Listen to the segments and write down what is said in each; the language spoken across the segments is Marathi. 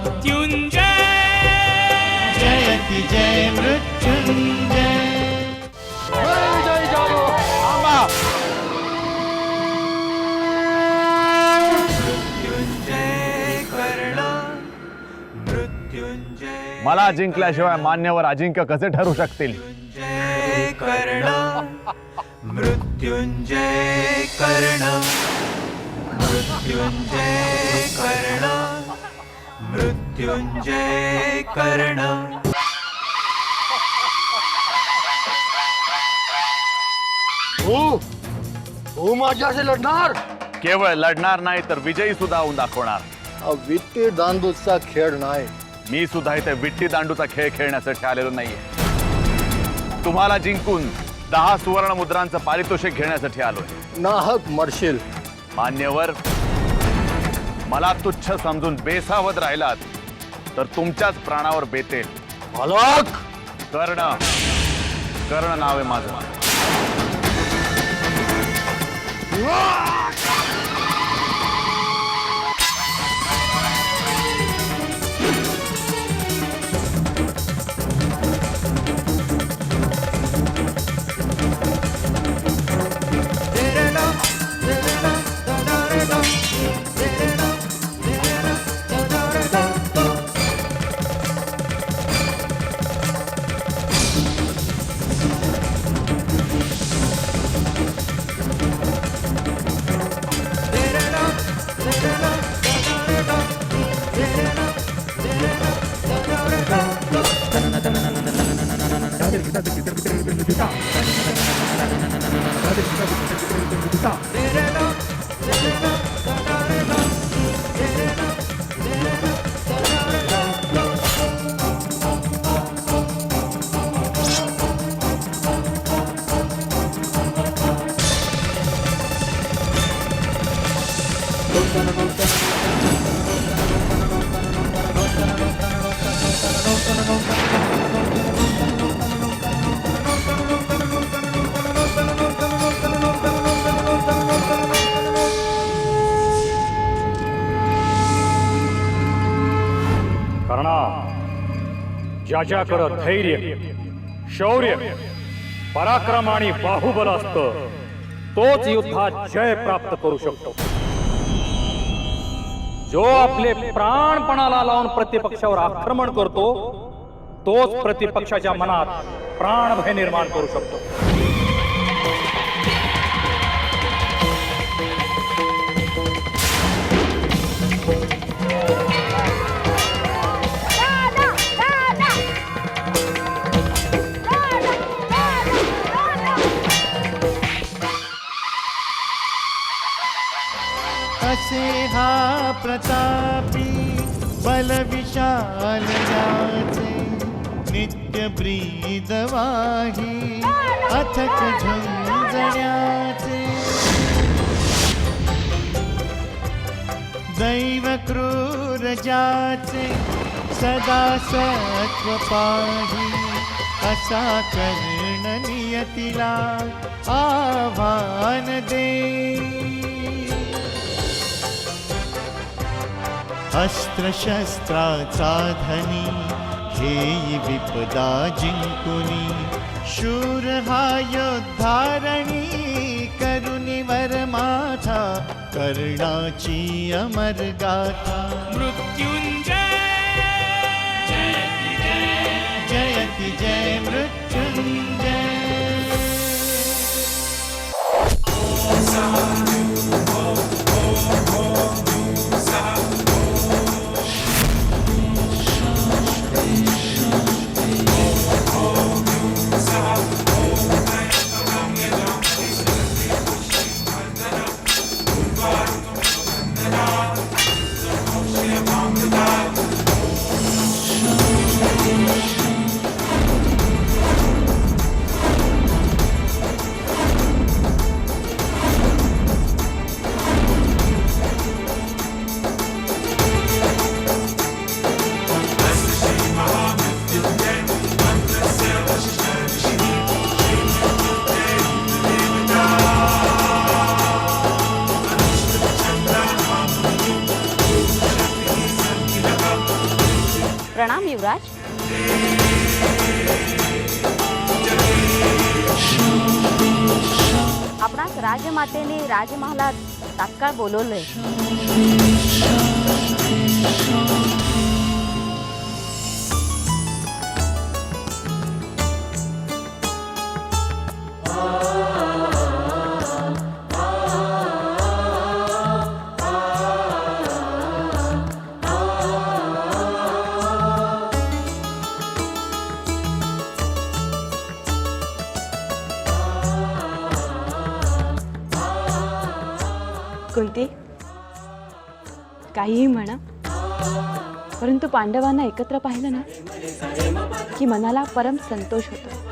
मृत्युंजय जयति जय मृत्युंजय जय जालो आंबा मला जिंकल्याशिवाय मान्यवर अजिंक्य कसे ठरू शकतील? मृत्युंजय कर्ण मृत्युंजय कर्ण मृत्युंजय कर्ण तू माझ्याशी लढणार? केवळ लढणार नाही तर विजयी सुद्धा होऊन दाखवणार. हा विट्टी दांडूचा खेळ नाही. मी सुद्धा इथे विट्टी दांडूचा खेळ खेळण्यासाठी आलेलो नाहीये. तुम्हाला जिंकून 10 सुवर्ण मुद्रांचं पारितोषिक घेण्यासाठी आलोय. नाहक मरशील. मान्यवर, मला तुच्छ समजून बेसावध राहिलात तर तुमच्याच प्राणावर बेतेल. मालक कर्ण कर्ण नाव आहे माझं. ज्याच्याकडं धैर्य, शौर्य, पराक्रम आणि बाहुबल असतं तोच युद्धात जय प्राप्त करू शकतो. जो आपले प्राणपणाला लावून प्रतिपक्षावर आक्रमण करतो तोच प्रतिपक्षाच्या मनात प्राणभय निर्माण करू शकतो. असे हा प्रतापी बल विशाल याचे नित्य ब्रीद वाही अथक झुंजण्याचे. दैव क्रूर ज्याचे सदा सत्व पाही असा कर्ण नियतीला आव्हान दे. अस्त्रशस्त्राचा धनी घेई विपदा जिंकुनी शूर हा योद्धारणी करुणी वर माथा कर्णाची अमर गाथा. मृत्युंजय जयति जय मृत्युंजय. प्रणाम युवराज. आपणास राजमातेने राजमहालात तात्काळ बोलवलंय. कुंती, काहीही म्हणा, परंतु पांडवांना एकत्र पाहिलं ना की मनाला परम संतोष होतो.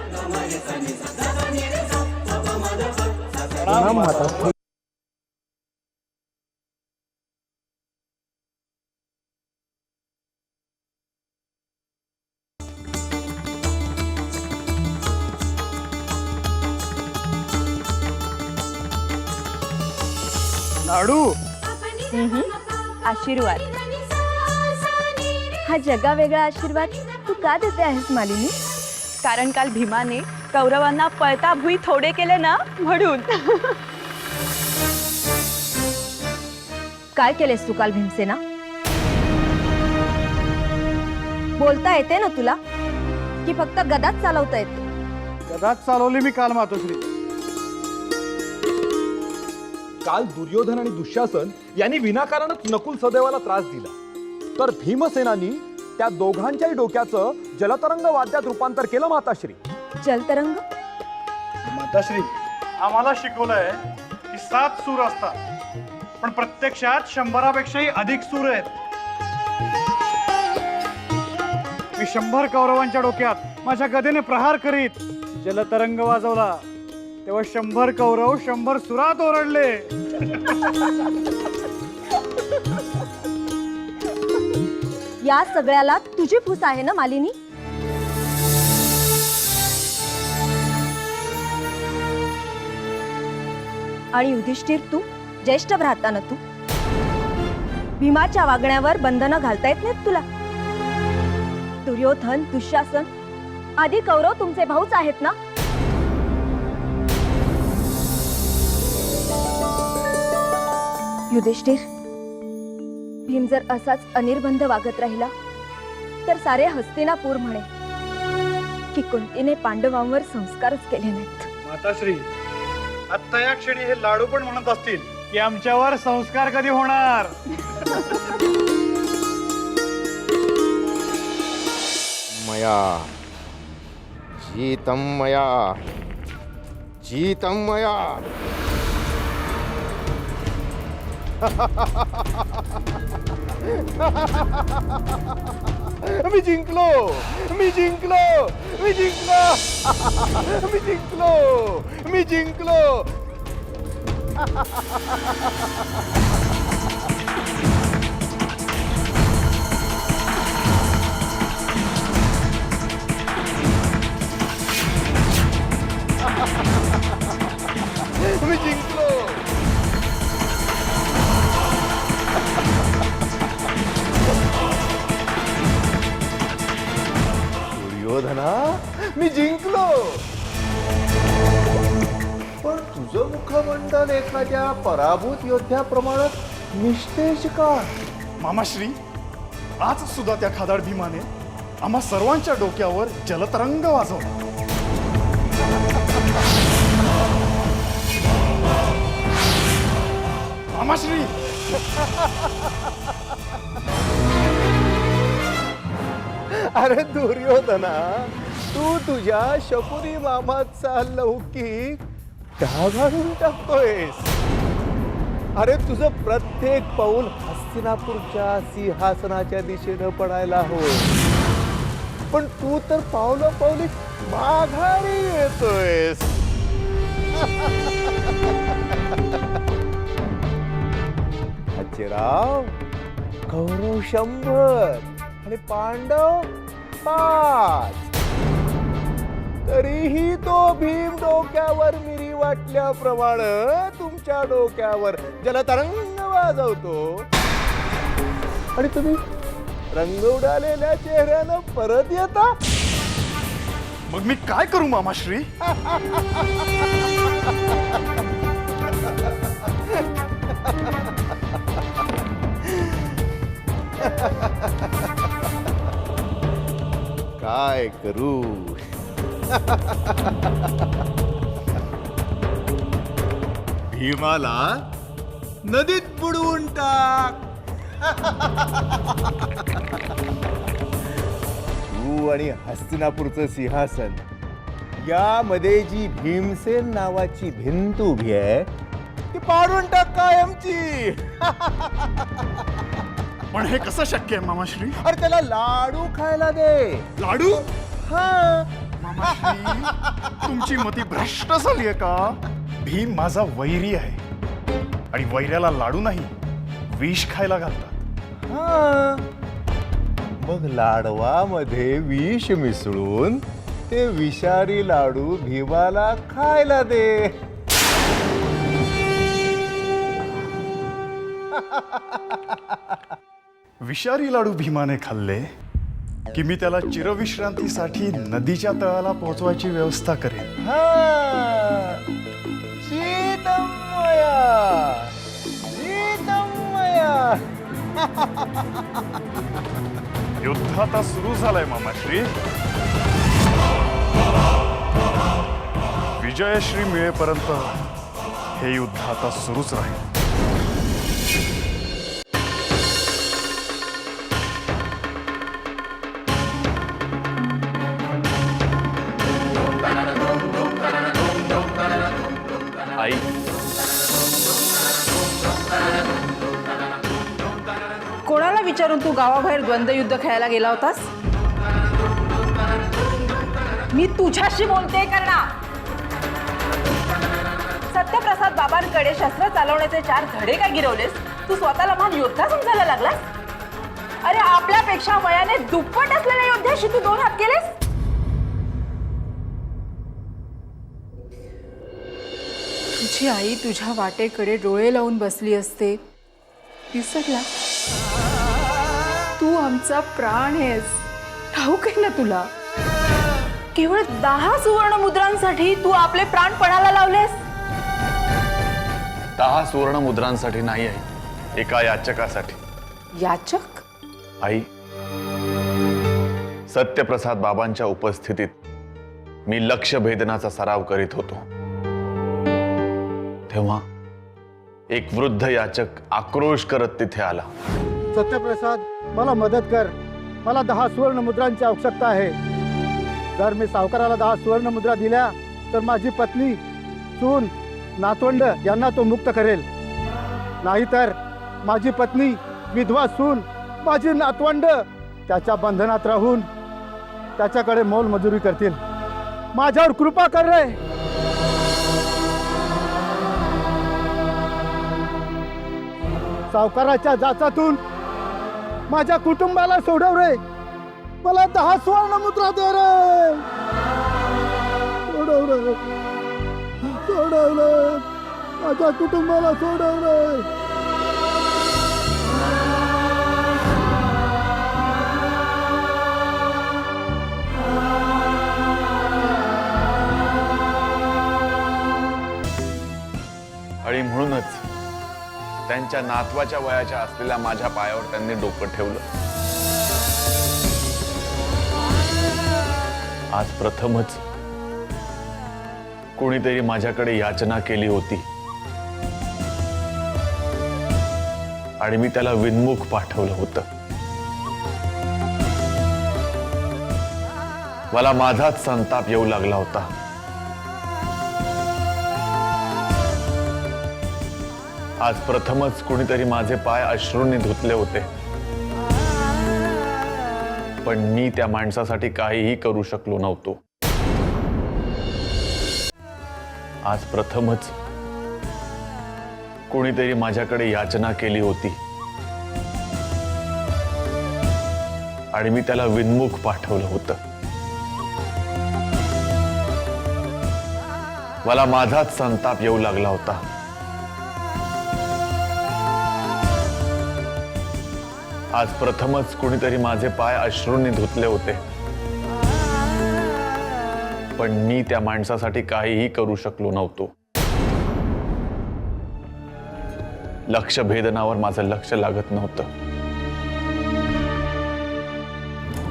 लाडू. आशीर्वाद. हा जगावेगळा आशीर्वाद तू का देते आहेस मालिनी? कारण काल भीमाने कौरवांना पळता भुई थोडे केले ना, म्हणून. काय केलेस तू काल भीमसेना? बोलता येते ना तुला, की फक्त गदाच चालवता येते? गदाच चालवली मी काल मातोश्री. काल दुर्योधन आणि दुःशासन यांनी विनाकारणच नकुल सहदेवाला त्रास दिला, तर भीमसेनानी त्या दोघांच्याही डोक्याचं जलतरंग वाद्यात रूपांतर केलं. माताश्री, जलतरंग? माताश्री, आम्हाला शिकवलंय की 7 सूर असतात, पण प्रत्यक्षात 100पेक्षाही अधिक सूर आहेत. मी 100 कौरवांच्या डोक्यात माझ्या गदेने प्रहार करीत जलतरंग वाजवला, तेव्हा 100 कौरव 100 सुरात ओरडले. या सगळ्याला तुझी फूस आहे ना मालिनी? आणि युधिष्ठिर, तू ज्येष्ठ भ्राता ना, तू भीमाच्या वागण्यावर बंधनं घालता येत नाहीत तुला? दुर्योधन, दुःशासन आदी कौरव तुमचे भाऊच आहेत ना? युधिष्ठिर, भीम जर असाच अनिर्बंध वागत राहिला तर सारे हस्तिनापूर म्हणे की कुंतीने पांडवांवर संस्कारच केले नाहीत. माताश्री, आता या क्षणी हे लाडू पण म्हणत असतील की आमच्यावर संस्कार कधी होणार. मया जीतं मया जीतं मया. मी जिंकलो, मी जिंकलो, मी जिंकलो, मी जिंकलो, मी जिंकलो. मी जिंकलो. दुर्योधना, मी जिंकलो. पण तुझं मुखमंडल एखाद्या पराभूत योद्ध्याप्रमाणे निस्तेज का? मामाश्री, आज सुद्धा त्या खादाड भीमाने आम्हा सर्वांच्या डोक्यावर जलतरंग वाजवला. मामाश्री, अरे दुर्योधना, तू तुझ्या शकुनी मामाचा लौकिक ढागाळून टाकतोयस. अरे तुझं प्रत्येक पाऊल हस्तिनापूरच्या सिंहासनाच्या दिशेनं पडायला हवं, पण तू तर पावली माघारी येतोयस. अज्जराव, कौरव 100 आणि पांडव 5. तरीही तो भीम डोक्यावर मिरी वाटल्याप्रमाणे तुमच्या डोक्यावर जलतरंग वाजवतो आणि रंग उडालेल्या चेहऱ्यानं परत येता. मग मी काय करू मामाश्री? काय करू? भीमाला नदीत बुडवून टाक. तू आणि हस्तिनापूरचं सिंहासन यामध्ये जी भीमसेन नावाची भिंत उभी आहे ती पाडून टाक कायमची. पण हे कसं शक्य आहे मामाश्री? अरे त्याला लाडू खायला दे. लाडू? हा. मामाश्री, तुमची मती भ्रष्ट झालीये का? भीम माझा वैरी आहे आणि वैऱ्याला लाडू नाही विष खायला घालतात. हा. मग लाडवामध्ये विष मिसळून ते विषारी लाडू भीमाला खायला दे. विषारी लाडू भीमाने खाल्ले की मी त्याला चिरविश्रांतीसाठी नदीच्या तळाला पोहोचवायची व्यवस्था करेन. हा. शीतमया. शीतमया. युद्ध आता सुरू झालंय मामाश्री. विजयश्री मिळेपर्यंत हे युद्ध आता सुरूच राहील. आई, कोणाला विचारून तू गावाबाहेर द्वंद्वयुद्ध खेळायला गेला होतास? मी तुझ्याशी बोलते कर्णा. सत्यप्रसाद बाबांकडे शस्त्र चालवण्याचे 4 धडे काय गिरवलेस? तू स्वतःला महान योद्धा समजायला लागलास? अरे आपल्यापेक्षा वयाने दुप्पट असलेल्या योद्ध्याशी तू 2 हात केलेस. तुझी आई तुझ्या वाटेकडे डोळे लावून बसली असते, विसरला? तू आमचा प्राण आहेस, ठाऊक आहे ना तुला? केवळ 10 सुवर्ण मुद्रांसाठी तू आपले प्राण पणाला लावलेस. 10 सुवर्ण मुद्रांसाठी नाही आहे, एका याचकासाठी. याचक? आई, सत्यप्रसाद बाबांच्या उपस्थितीत मी लक्ष्य भेदनाचा सराव करीत होतो. तेव्हा एक वृद्ध याचक आक्रोश करत तिथे आला. सत्यप्रसाद, मला मदत कर. मला 10 सुवर्ण मुद्रांची आवश्यकता आहे. जर मी सावकाराला 10 सुवर्ण मुद्रा दिल्या तर माझी पत्नी, सून, नातवंड यांना तो मुक्त करेल. नाहीतर माझी पत्नी, विधवा सून, माझी नातवंड त्याच्या बंधनात राहून त्याच्याकडे मोलमजुरी करतील. माझ्यावर कृपा कर रे. सावकाराच्या जाचातून माझ्या कुटुंबाला सोडव रे. मला 10 सुवर्ण मुद्रा दे रे. सोडव रे, सोडव रे, माझ्या कुटुंबाला सोडव रे. आणि म्हणूनच त्यांच्या नातवाच्या वयाच्या असलेल्या माझ्या पायावर त्यांनी डोकं ठेवलं. आज प्रथमच कोणीतरी माझ्याकडे याचना केली होती आणि मी त्याला विनमुख पाठवलं होतं. मला माझाच संताप येऊ लागला होता. आज प्रथमच कुणीतरी माझे पाय अश्रूंनी धुतले होते, पण मी त्या माणसासाठी काहीही करू शकलो नव्हतो. आज प्रथमच कोणीतरी माझ्याकडे याचना केली होती आणि मी त्याला विनमुख पाठवलं होतं. मला माझाच संताप येऊ लागला होता. आज प्रथमच कुणीतरी माझे पाय अश्रूंनी धुतले होते, पण मी त्या माणसासाठी काहीही करू शकलो नव्हतो. लक्ष भेदनावर माझं लक्ष लागत नव्हतं.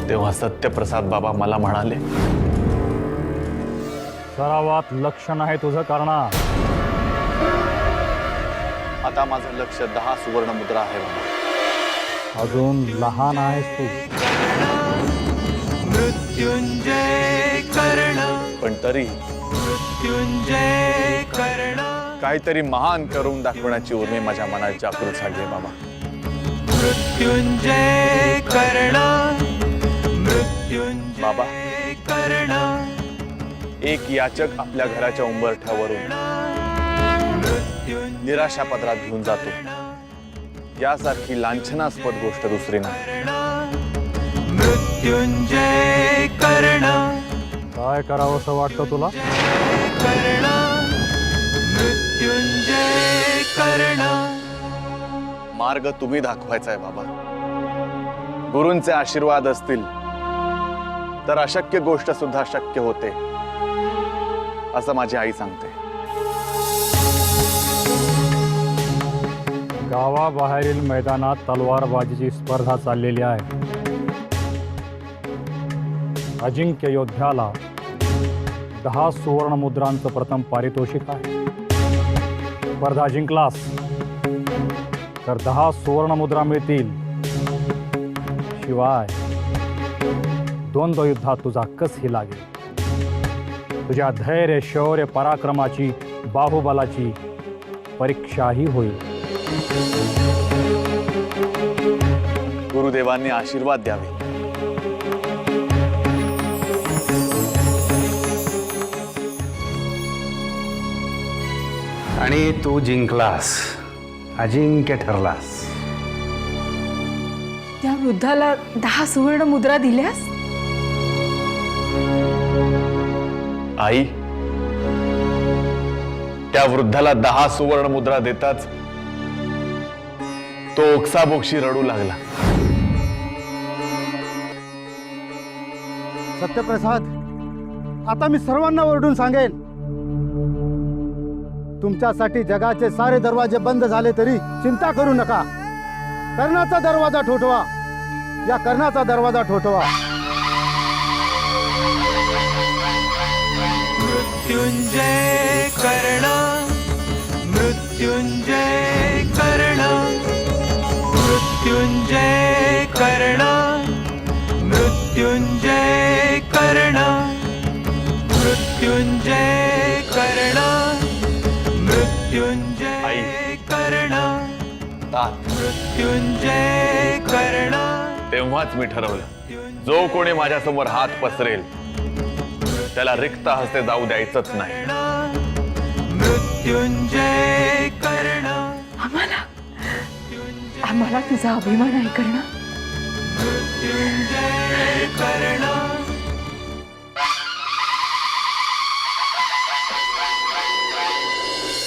तेव्हा सत्यप्रसाद बाबा मला म्हणाले, सरावात लक्ष नाही तुझं करणार. आता माझं लक्ष 10 सुवर्ण मुद्रा आहे बाबा. अजून लहान आहेस तू. मृत्युंजय कर्ण पण तरी मृत्युंजय कर्ण काहीतरी महान करून दाखवण्याची उर्मी माझ्या मनात जागृत झाली आहे बाबा. मृत्युंजय कर्ण मृत्युंजय बाबा, कर्ण एक याचक आपल्या घराच्या उंबरठ्यावरून निराशा पदरात घेऊन जातो, यासारखी लांछनास्पद गोष्ट दुसरी नाही. मृत्युंजय कर्ण काय करावं असं वाटतं तुला? कर्ण मृत्युंजय कर्ण मार्ग तुम्ही दाखवायचा आहे बाबा. गुरूंचे आशीर्वाद असतील तर अशक्य गोष्ट सुद्धा शक्य होते, असं माझी आई सांगते. गावाबाहेरील मैदानात तलवारबाजीची स्पर्धा चाललेली आहे. अजिंक्य योद्ध्याला 10 सुवर्ण मुद्रांचं प्रथम पारितोषिक आहे. स्पर्धा जिंकलास तर 10 सुवर्ण मुद्रा मिळतील. शिवाय द्वंद्व युद्धात तुझा कसही लागेल. तुझ्या धैर्य, शौर्य, पराक्रमाची, बाहुबलाची परीक्षाही होईल. गुरुदेवांनी आशीर्वाद द्यावे. आणि तू जिंकलास, अजिंक्य ठरलास. त्या वृद्धाला 10 सुवर्ण मुद्रा दिल्यास? आई, त्या वृद्धाला 10 सुवर्ण मुद्रा देताच तो ओक्साबोक्षी रडू लागला. सत्यप्रसाद, आता मी सर्वांना ओरडून सांगेन, तुमच्यासाठी जगाचे सारे दरवाजे बंद झाले तरी चिंता करू नका. कर्णाचा दरवाजा ठोठवा, या कर्णाचा दरवाजा ठोठवा. मृत्युंजय कर्ण मृत्युंजय कर्ण मृत्युंजय कर्ण मृत्युंजय कर्ण मृत्युंजय कर्ण मृत्युंजय कर्ण मृत्युंजय कर्ण. तेव्हाच मी ठरवलं, जो कोणी माझ्यासमोर हात पसरेल त्याला रिक्त हस्ते जाऊ द्यायचंच नाही. मृत्युंजय कर्ण आम्हाला तुझा अभिमान आहे कर्ण. मृत्युंजय कर्ण